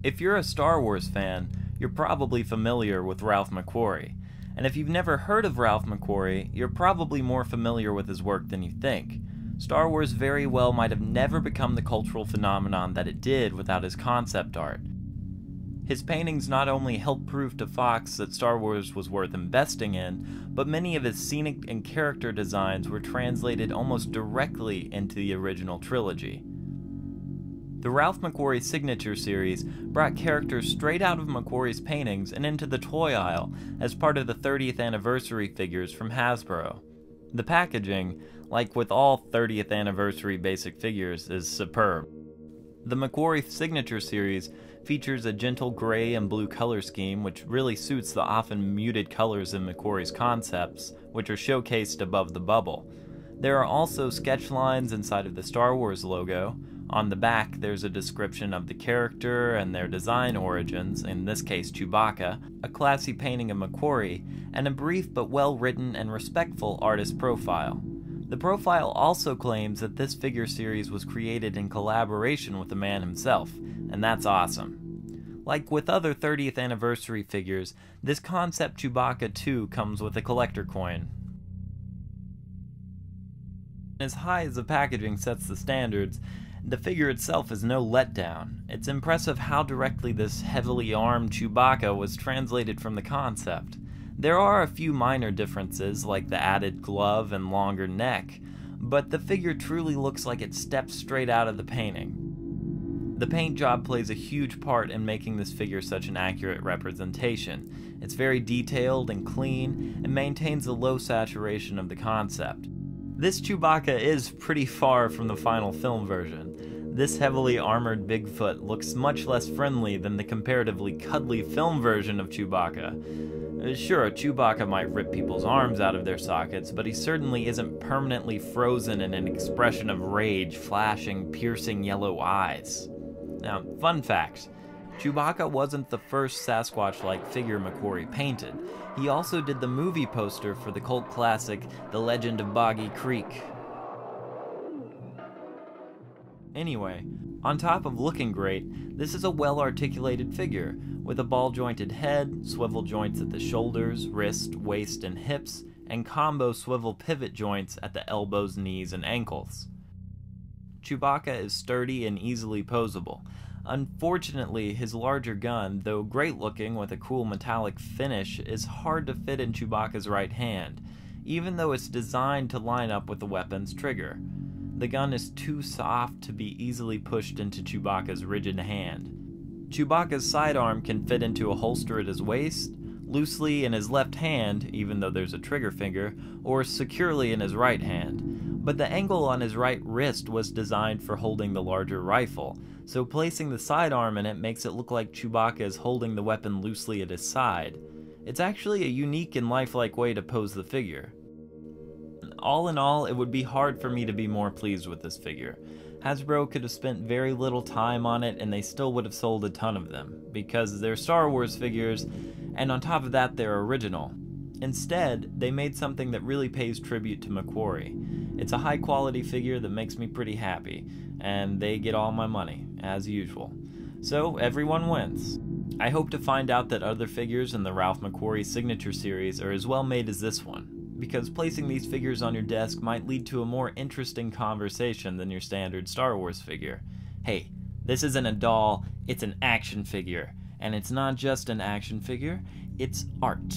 If you're a Star Wars fan, you're probably familiar with Ralph McQuarrie. And if you've never heard of Ralph McQuarrie, you're probably more familiar with his work than you think. Star Wars very well might have never become the cultural phenomenon that it did without his concept art. His paintings not only helped prove to Fox that Star Wars was worth investing in, but many of his scenic and character designs were translated almost directly into the original trilogy. The Ralph McQuarrie Signature Series brought characters straight out of McQuarrie's paintings and into the toy aisle as part of the 30th anniversary figures from Hasbro. The packaging, like with all 30th anniversary basic figures, is superb. The McQuarrie Signature Series features a gentle gray and blue color scheme which really suits the often muted colors in McQuarrie's concepts, which are showcased above the bubble. There are also sketch lines inside of the Star Wars logo. On the back, there's a description of the character and their design origins, in this case CHEWBACCA, a classy painting of McQuarrie, and a brief but well-written and respectful artist profile. The profile also claims that this figure series was created in collaboration with the man himself, and that's awesome. Like with other 30th anniversary figures, this concept CHEWBACCA too comes with a collector coin. As high as the packaging sets the standards, the figure itself is no letdown. It's impressive how directly this heavily armed CHEWBACCA was translated from the concept. There are a few minor differences, like the added glove and longer neck, but the figure truly looks like it steps straight out of the painting. The paint job plays a huge part in making this figure such an accurate representation. It's very detailed and clean, and maintains the low saturation of the concept. This CHEWBACCA is pretty far from the final film version. This heavily armored Bigfoot looks much less friendly than the comparatively cuddly film version of CHEWBACCA. Sure, CHEWBACCA might rip people's arms out of their sockets, but he certainly isn't permanently frozen in an expression of rage, flashing, piercing yellow eyes. Now, fun fact, CHEWBACCA wasn't the first Sasquatch-like figure McQuarrie painted. He also did the movie poster for the cult classic The Legend of Boggy Creek. Anyway, on top of looking great, this is a well-articulated figure, with a ball-jointed head, swivel joints at the shoulders, wrist, waist, and hips, and combo swivel pivot joints at the elbows, knees, and ankles. CHEWBACCA is sturdy and easily posable. Unfortunately, his larger gun, though great looking with a cool metallic finish, is hard to fit in CHEWBACCA's right hand, even though it's designed to line up with the weapon's trigger. The gun is too soft to be easily pushed into CHEWBACCA's rigid hand. CHEWBACCA's sidearm can fit into a holster at his waist, loosely in his left hand, even though there's a trigger finger, or securely in his right hand. But the angle on his right wrist was designed for holding the larger rifle, so placing the sidearm in it makes it look like CHEWBACCA is holding the weapon loosely at his side. It's actually a unique and lifelike way to pose the figure. All in all, it would be hard for me to be more pleased with this figure. Hasbro could have spent very little time on it and they still would have sold a ton of them, because they're Star Wars figures, and on top of that they're original. Instead, they made something that really pays tribute to McQuarrie. It's a high quality figure that makes me pretty happy, and they get all my money, as usual. So everyone wins. I hope to find out that other figures in the Ralph McQuarrie Signature Series are as well made as this one, because placing these figures on your desk might lead to a more interesting conversation than your standard Star Wars figure. Hey, this isn't a doll, it's an action figure. And it's not just an action figure, it's art.